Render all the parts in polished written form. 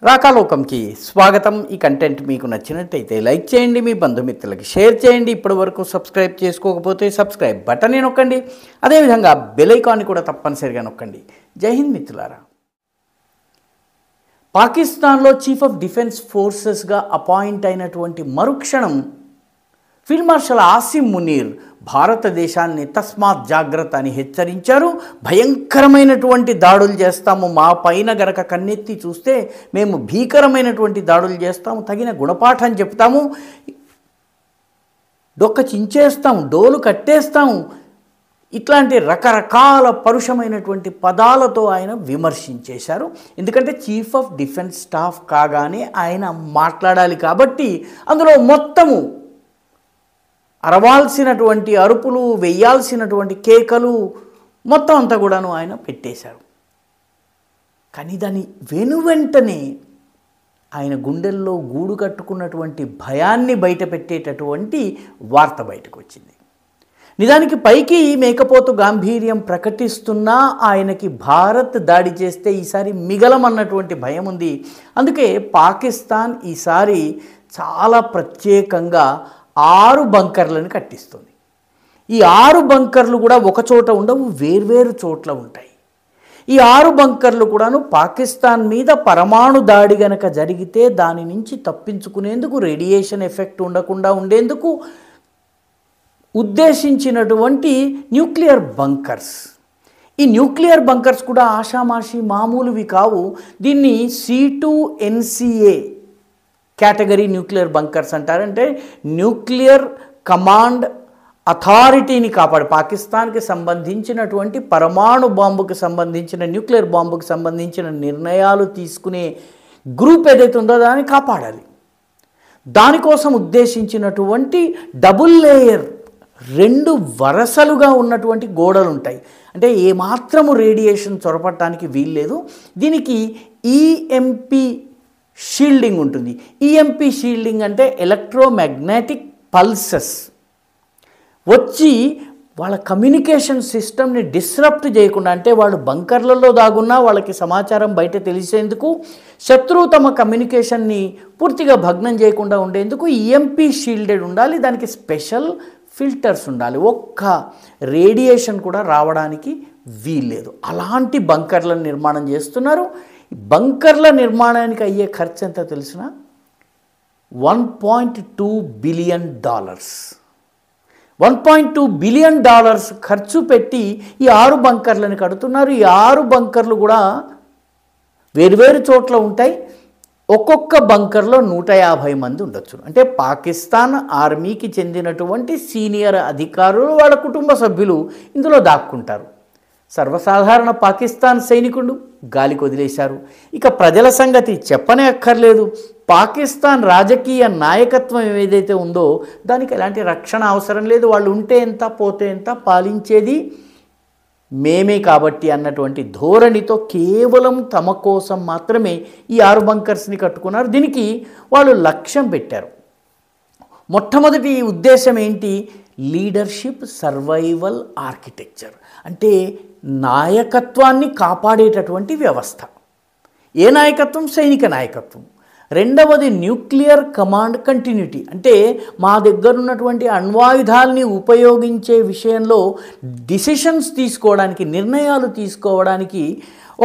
రాకాలోకంకి స్వాగతం. ఈ కంటెంట్ మీకు నచ్చినట్టయితే లైక్ చేయండి, మీ బంధుమిత్రులకి షేర్ చేయండి. ఇప్పటివరకు సబ్స్క్రైబ్ చేసుకోకపోతే సబ్స్క్రైబ్ బటన్ నొక్కండి. అదేవిధంగా బెల్ ఐకాన్ని కూడా తప్పనిసరిగా నొక్కండి. జై హింద్ మిత్రులారా. పాకిస్తాన్లో చీఫ్ ఆఫ్ డిఫెన్స్ ఫోర్సెస్గా అపాయింట్ అయినటువంటి మరుక్షణం ఫీల్డ్ మార్షల్ ఆసిమ్ మునీర్ భారతదేశాన్ని తస్మాత్ జాగ్రత్త అని హెచ్చరించారు. భయంకరమైనటువంటి దాడులు చేస్తాము, మా పైన గనక కన్నెత్తి చూస్తే మేము భీకరమైనటువంటి దాడులు చేస్తాము, తగిన గుణపాఠం చెప్తాము, డొక్క చించేస్తాము, డోలు కట్టేస్తాము, ఇట్లాంటి రకరకాల పరుషమైనటువంటి పదాలతో ఆయన విమర్శించేశారు. ఎందుకంటే చీఫ్ ఆఫ్ డిఫెన్స్ స్టాఫ్ కాగానే ఆయన మాట్లాడాలి కాబట్టి అందులో మొత్తము అరవాల్సినటువంటి అరుపులు, వెయ్యాల్సినటువంటి కేకలు మొత్తం అంతా కూడాను ఆయన పెట్టేశారు. కానీ దాని వెనువెంటనే ఆయన గుండెల్లో గూడు కట్టుకున్నటువంటి భయాన్ని బయట పెట్టేటటువంటి వార్త బయటకు వచ్చింది. నిజానికి పైకి మేకపోతు గాంభీర్యం ప్రకటిస్తున్నా ఆయనకి భారత్ దాడి చేస్తే ఈసారి మిగలమన్నటువంటి భయం ఉంది. అందుకే పాకిస్తాన్ ఈసారి చాలా ప్రత్యేకంగా 6 బంకర్లను కట్టిస్తుంది. ఈ 6 బంకర్లు కూడా ఒక చోట ఉండవు, వేర్వేరు చోట్ల ఉంటాయి. ఈ 6 బంకర్లు కూడాను పాకిస్తాన్ మీద పరమాణు దాడి గనక జరిగితే దాని నుంచి తప్పించుకునేందుకు, రేడియేషన్ ఎఫెక్ట్ ఉండకుండా ఉండేందుకు ఉద్దేశించినటువంటి న్యూక్లియర్ బంకర్స్. ఈ న్యూక్లియర్ బంకర్స్ కూడా ఆషామాషి మామూలువి కావు. దీన్ని C2NCA కేటగిరీ న్యూక్లియర్ బంకర్స్ అంటారంటే న్యూక్లియర్ కమాండ్ అథారిటీని కాపాడు, పాకిస్తాన్కి సంబంధించినటువంటి పరమాణు బాంబుకి సంబంధించిన, న్యూక్లియర్ బాంబుకి సంబంధించిన నిర్ణయాలు తీసుకునే గ్రూప్ ఏదైతే ఉందో దాన్ని కాపాడాలి. దానికోసం ఉద్దేశించినటువంటి డబుల్ లేయర్ 2 వరసలుగా ఉన్నటువంటి గోడలు ఉంటాయి. అంటే ఏమాత్రము రేడియేషన్ చొరపడటానికి వీల్లేదు. దీనికి EMP షీల్డింగ్ ఉంటుంది. EMP షీల్డింగ్ అంటే ఎలక్ట్రోమాగ్నెటిక్ పల్సెస్ వచ్చి వాళ్ళ కమ్యూనికేషన్ సిస్టమ్ని డిస్రప్ట్ చేయకుండా, అంటే వాళ్ళు బంకర్లలో దాగున్నా వాళ్ళకి సమాచారం బయట తెలిసేందుకు, శత్రువు తమ కమ్యూనికేషన్ని పూర్తిగా భగ్నం చేయకుండా ఉండేందుకు EMP షీల్డెడ్ ఉండాలి. దానికి స్పెషల్ ఫిల్టర్స్ ఉండాలి. ఒక్క రేడియేషన్ కూడా రావడానికి వీల్లేదు. అలాంటి బంకర్లను నిర్మాణం చేస్తున్నారు. బంకర్ల నిర్మాణానికి అయ్యే ఖర్చు ఎంత తెలిసిన $1.2 బిలియన్. $1.2 బిలియన్ ఖర్చు పెట్టి ఈ 6 బంకర్లను కడుతున్నారు. ఈ 6 బంకర్లు కూడా వేరువేరు చోట్ల ఉంటాయి. ఒక్కొక్క బంకర్లో 150 మంది ఉండొచ్చు. అంటే పాకిస్తాన్ ఆర్మీకి చెందినటువంటి సీనియర్ అధికారులు, వాళ్ళ కుటుంబ సభ్యులు ఇందులో దాక్కుంటారు. సర్వసాధారణ పాకిస్తాన్ సైనికులు గాలికి వదిలేశారు. ఇక ప్రజల సంగతి చెప్పనే అక్కర్లేదు. పాకిస్తాన్ రాజకీయ నాయకత్వం ఏదైతే ఉందో దానికి ఎలాంటి రక్షణ అవసరం లేదు. వాళ్ళు ఉంటే ఎంత, పోతే ఎంత, పాలించేది మేమే కాబట్టి అన్నటువంటి ధోరణితో కేవలం తమ కోసం మాత్రమే ఈ 6 బంకర్స్ని కట్టుకున్నారు. దీనికి వాళ్ళు లక్ష్యం పెట్టారు. మొట్టమొదటి ఉద్దేశం ఏంటి? లీడర్షిప్ సర్వైవల్ ఆర్కిటెక్చర్, అంటే నాయకత్వాన్ని కాపాడేటటువంటి వ్యవస్థ. ఏ నాయకత్వం? సైనిక నాయకత్వం. రెండవది న్యూక్లియర్ కమాండ్ కంటిన్యూటీ, అంటే మా దగ్గర ఉన్నటువంటి అణ్వాయుధాలని ఉపయోగించే విషయంలో డిసిషన్స్ తీసుకోవడానికి, నిర్ణయాలు తీసుకోవడానికి,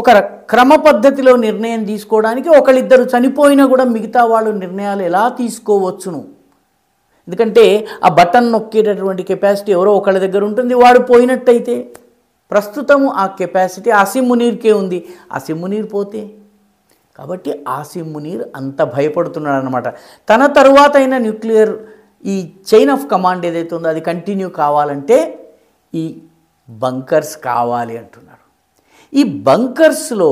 ఒక క్రమ పద్ధతిలో నిర్ణయం తీసుకోవడానికి ఒకళ్ళిద్దరు చనిపోయినా కూడా మిగతా వాళ్ళు నిర్ణయాలు ఎలా తీసుకోవచ్చును. ఎందుకంటే ఆ బటన్ నొక్కేటటువంటి కెపాసిటీ ఎవరో ఒకళ్ళ దగ్గర ఉంటుంది. వాడు పోయినట్టయితే ప్రస్తుతము ఆ కెపాసిటీ ఆసిమ్ మునీర్కే ఉంది. ఆసిమ్ మునీర్ పోతే, కాబట్టి ఆసిమ్ మునీర్ అంత భయపడుతున్నాడు అన్నమాట. తన తరువాత అయిన న్యూక్లియర్ ఈ చైన్ ఆఫ్ కమాండ్ ఏదైతే ఉందో అది కంటిన్యూ కావాలంటే ఈ బంకర్స్ కావాలి అంటున్నారు. ఈ బంకర్స్లో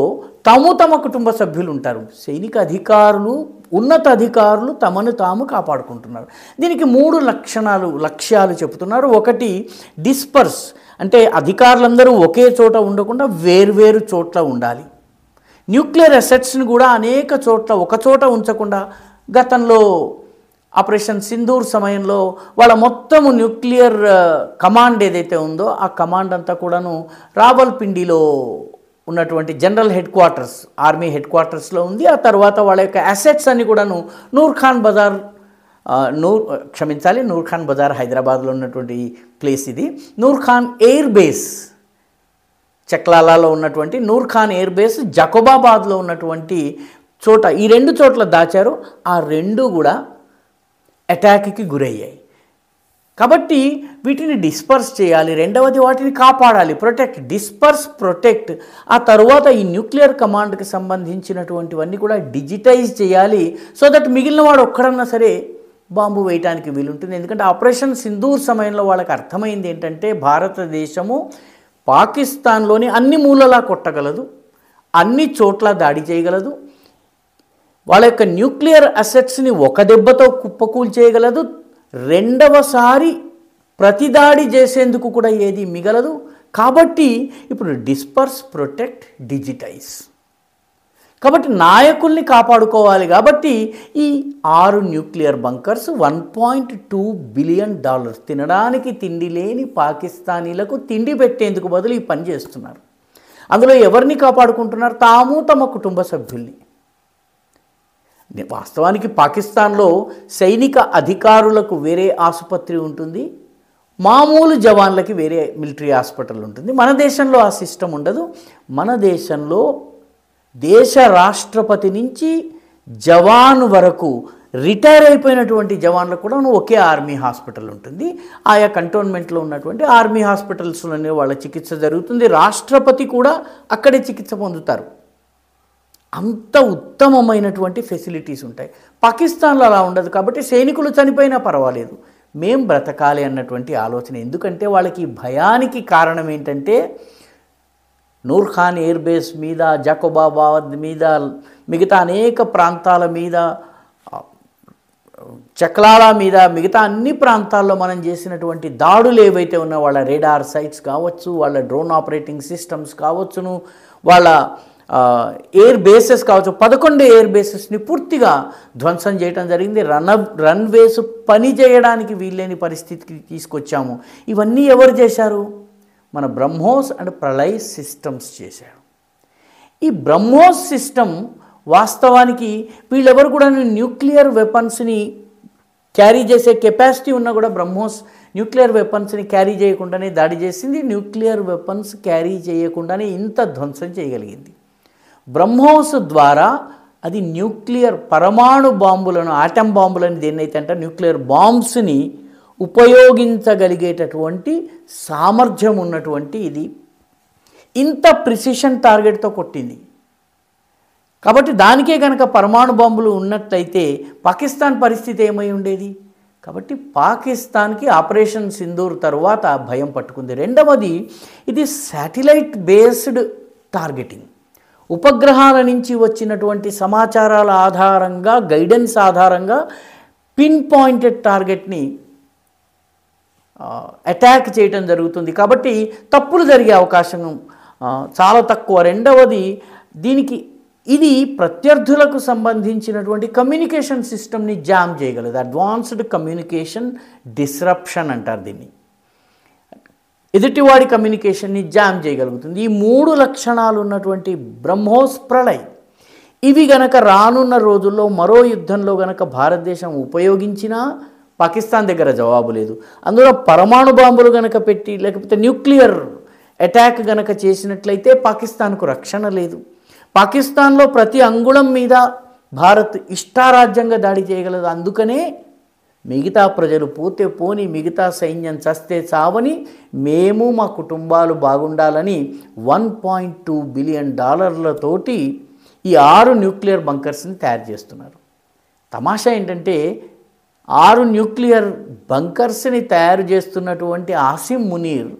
తమ కుటుంబ సభ్యులు ఉంటారు. సైనిక అధికారులు, ఉన్నత అధికారులు తమను తాము కాపాడుకుంటున్నారు. దీనికి 3 లక్ష్యాలు చెబుతున్నారు. ఒకటి డిస్పర్స్, అంటే అధికారులందరూ ఒకే చోట ఉండకుండా వేర్వేరు చోట్ల ఉండాలి. న్యూక్లియర్ అసెట్స్ని కూడా అనేక చోట్ల ఒక చోట ఉంచకుండా, గతంలో ఆపరేషన్ సింధూర్ సమయంలో వాళ్ళ మొత్తము న్యూక్లియర్ కమాండ్ ఏదైతే ఉందో ఆ కమాండ్ అంతా కూడాను రావల్పిండిలో ఉన్నటువంటి general head quarters, army head క్వార్టర్స్లో ఉంది. ఆ తర్వాత వాళ్ళ యొక్క అసెట్స్ అన్ని కూడాను నూర్ ఖాన్ బజార్, నూర్ ఖాన్ బజార్ హైదరాబాద్లో ఉన్నటువంటి ప్లేస్ ఇది. నూర్ ఖాన్ ఎయిర్ బేస్, చక్లాలాలో ఉన్నటువంటి నూర్ ఖాన్ ఎయిర్ బేస్, జకోబాబాద్లో ఉన్నటువంటి చోట, ఈ 2 చోట్ల దాచారు. ఆ 2 కూడా అటాక్కి గురయ్యాయి. కాబట్టి వీటిని డిస్పర్స్ చేయాలి. రెండవది వాటిని కాపాడాలి, ప్రొటెక్ట్, డిస్పర్స్, ప్రొటెక్ట్. ఆ తర్వాత ఈ న్యూక్లియర్ కమాండ్కి సంబంధించినటువంటివన్నీ కూడా డిజిటైజ్ చేయాలి. సో దట్ మిగిలిన వాడు ఒక్కడన్నా సరే బాంబు వేయటానికి వీలుంటుంది. ఎందుకంటే ఆపరేషన్ సింధూర్ సమయంలో వాళ్ళకి అర్థమైంది ఏంటంటే భారతదేశము పాకిస్తాన్లోని అన్ని మూలలా కొట్టగలదు, అన్ని చోట్ల దాడి చేయగలదు, వాళ్ళ యొక్క న్యూక్లియర్ అసెట్స్ని ఒక దెబ్బతో కుప్పకూల్ చేయగలదు, రెండవసారి ప్రతిదాడి చేసేందుకు కూడా ఏది మిగలదు. కాబట్టి ఇప్పుడు డిస్పర్స్, ప్రొటెక్ట్, డిజిటైజ్. కాబట్టి నాయకుల్ని కాపాడుకోవాలి. కాబట్టి ఈ 6 న్యూక్లియర్ బంకర్స్ $1.2 బిలియన్, తినడానికి తిండి లేని పాకిస్తానీలకు తిండి పెట్టేందుకు బదులు ఈ పని చేస్తున్నారు. అందులో ఎవరిని కాపాడుకుంటున్నారు? తాము తమ కుటుంబ సభ్యుల్ని. వాస్తవానికి పాకిస్తాన్లో సైనిక అధికారులకు వేరే ఆసుపత్రి ఉంటుంది, మామూలు జవాన్లకి వేరే మిలిటరీ హాస్పిటల్ ఉంటుంది. మన దేశంలో ఆ సిస్టమ్ ఉండదు. మన దేశంలో దేశ రాష్ట్రపతి నుంచి జవాన్ వరకు రిటైర్ అయిపోయినటువంటి జవాన్లకు కూడా ఒకే ఆర్మీ హాస్పిటల్ ఉంటుంది. ఆయా కంటోన్మెంట్లో ఉన్నటువంటి ఆర్మీ హాస్పిటల్స్లోనే వాళ్ళ చికిత్స జరుగుతుంది. రాష్ట్రపతి కూడా అక్కడే చికిత్స పొందుతారు. అంత ఉత్తమమైనటువంటి ఫెసిలిటీస్ ఉంటాయి. పాకిస్తాన్లో అలా ఉండదు. కాబట్టి సైనికులు చనిపోయినా పర్వాలేదు, మేం బ్రతకాలి అన్నటువంటి ఆలోచన. ఎందుకంటే వాళ్ళకి భయానికి కారణం ఏంటంటే నూర్ ఖాన్ ఎయిర్ బేస్ మీద, జకోబాబాద్ మీద, మిగతా అనేక ప్రాంతాల మీద, చక్లాలా మీద, మిగతా అన్ని ప్రాంతాల్లో మనం చేసినటువంటి దాడులు ఏవైతే ఉన్నా, వాళ్ళ రేడార్ సైట్స్ కావచ్చు, వాళ్ళ డ్రోన్ ఆపరేటింగ్ సిస్టమ్స్ కావచ్చును, వాళ్ళ ఎయిర్ బేసెస్ కావచ్చు, 11 ఎయిర్ బేసెస్ని పూర్తిగా ధ్వంసం చేయడం జరిగింది. రన్వేస్ పని చేయడానికి వీల్లేని పరిస్థితికి తీసుకొచ్చాము. ఇవన్నీ ఎవరు చేశారు? మన బ్రహ్మోస్ అండ్ ప్రళయ్ సిస్టమ్స్ చేశారు. ఈ బ్రహ్మోస్ సిస్టమ్ వాస్తవానికి వీళ్ళెవరు కూడా న్యూక్లియర్ వెపన్స్ని క్యారీ చేసే కెపాసిటీ ఉన్నా కూడా బ్రహ్మోస్ న్యూక్లియర్ వెపన్స్ని క్యారీ చేయకుండానే దాడి చేసింది. న్యూక్లియర్ వెపన్స్ క్యారీ చేయకుండానే ఇంత ధ్వంసం చేయగలిగింది. బ్రహ్మోస్ ద్వారా అది న్యూక్లియర్ పరమాణు బాంబులను, ఆటం బాంబులను, దేన్నైతే అంటే న్యూక్లియర్ బాంబ్స్ని ఉపయోగించగలిగేటటువంటి సామర్థ్యం ఉన్నటువంటి ఇది ఇంత ప్రిసిషన్ టార్గెట్తో కొట్టింది. కాబట్టి దానికే కనుక పరమాణు బాంబులు ఉన్నట్లయితే పాకిస్తాన్ పరిస్థితి ఏమై ఉండేది? కాబట్టి పాకిస్తాన్కి ఆపరేషన్ సింధూర్ తర్వాత భయం పట్టుకుంది. రెండవది, ఇది శాటిలైట్ బేస్డ్ టార్గెటింగ్. ఉపగ్రహాల నుంచి వచ్చినటువంటి సమాచారాల ఆధారంగా, గైడెన్స్ ఆధారంగా పిన్ పాయింటెడ్ టార్గెట్ని అటాక్ చేయటం జరుగుతుంది. కాబట్టి తప్పులు జరిగే అవకాశం చాలా తక్కువ. రెండవది, దీనికి ఇది ప్రత్యర్థులకు సంబంధించినటువంటి కమ్యూనికేషన్ సిస్టమ్ని జామ్ చేయగలదు. అడ్వాన్స్డ్ కమ్యూనికేషన్ డిస్రప్షన్ అంటారు దీన్ని. ఎదుటివాడి కమ్యూనికేషన్ని జామ్ చేయగలుగుతుంది. ఈ 3 లక్షణాలు ఉన్నటువంటి బ్రహ్మోస్, ప్రళయ్ ఇవి గనక రానున్న రోజుల్లో మరో యుద్ధంలో గనక భారతదేశం ఉపయోగించినా పాకిస్తాన్ దగ్గర జవాబు లేదు. అందులో పరమాణు బాంబులు గనక పెట్టి, లేకపోతే న్యూక్లియర్ అటాక్ గనక చేసినట్లయితే పాకిస్తాన్కు రక్షణ లేదు. పాకిస్తాన్లో ప్రతి అంగుళం మీద భారత్ ఇష్టారాజ్యంగా దాడి చేయగలదు. అందుకనే మిగతా ప్రజలు పోతే పోని, మిగతా సైన్యం చస్తే చావని, మేము మా కుటుంబాలు బాగుండాలని $1.2 బిలియన్ ఈ 6 న్యూక్లియర్ బంకర్స్ని తయారు చేస్తున్నారు. తమాషా ఏంటంటే 6 న్యూక్లియర్ బంకర్స్ని తయారు చేస్తున్నటువంటి ఆసిమ్ మునీర్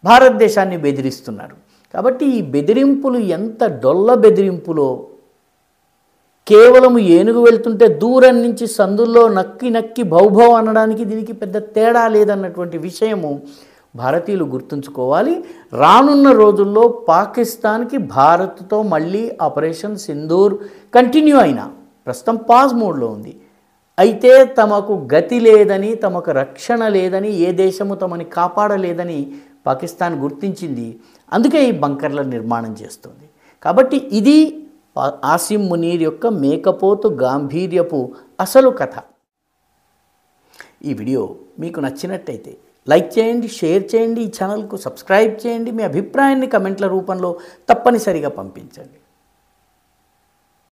భారతదేశాన్ని బెదిరిస్తున్నారు. కాబట్టి ఈ బెదిరింపులు ఎంత డొల్ల బెదిరింపులో, కేవలం ఏనుగు వెళ్తుంటే దూరం నుంచి సందుల్లో నక్కి నక్కి భౌభౌ అనడానికి దీనికి పెద్ద తేడా లేదన్నటువంటి విషయము భారతీయులు గుర్తుంచుకోవాలి. రానున్న రోజుల్లో పాకిస్తాన్కి భారత్తో మళ్ళీ ఆపరేషన్ సింధూర్ కంటిన్యూ అయినా, ప్రస్తుతం పాజ్ మోడ్లో ఉంది, అయితే తమకు గతి లేదని, తమకు రక్షణ లేదని, ఏ దేశము తమని కాపాడలేదని పాకిస్తాన్ గుర్తించింది, అందుకే ఈ బంకర్ల నిర్మాణం చేస్తుంది. కాబట్టి ఇది ఆసిమ్ మునీర్ యొక్క మేకపోతు గాంభీర్యపు అసలు కథ. ఈ వీడియో మీకు నచ్చినట్టయితే లైక్ చేయండి, షేర్ చేయండి, ఈ ఛానల్కు సబ్స్క్రైబ్ చేయండి, మీ అభిప్రాయాన్ని కమెంట్ల రూపంలో తప్పనిసరిగా పంపించండి.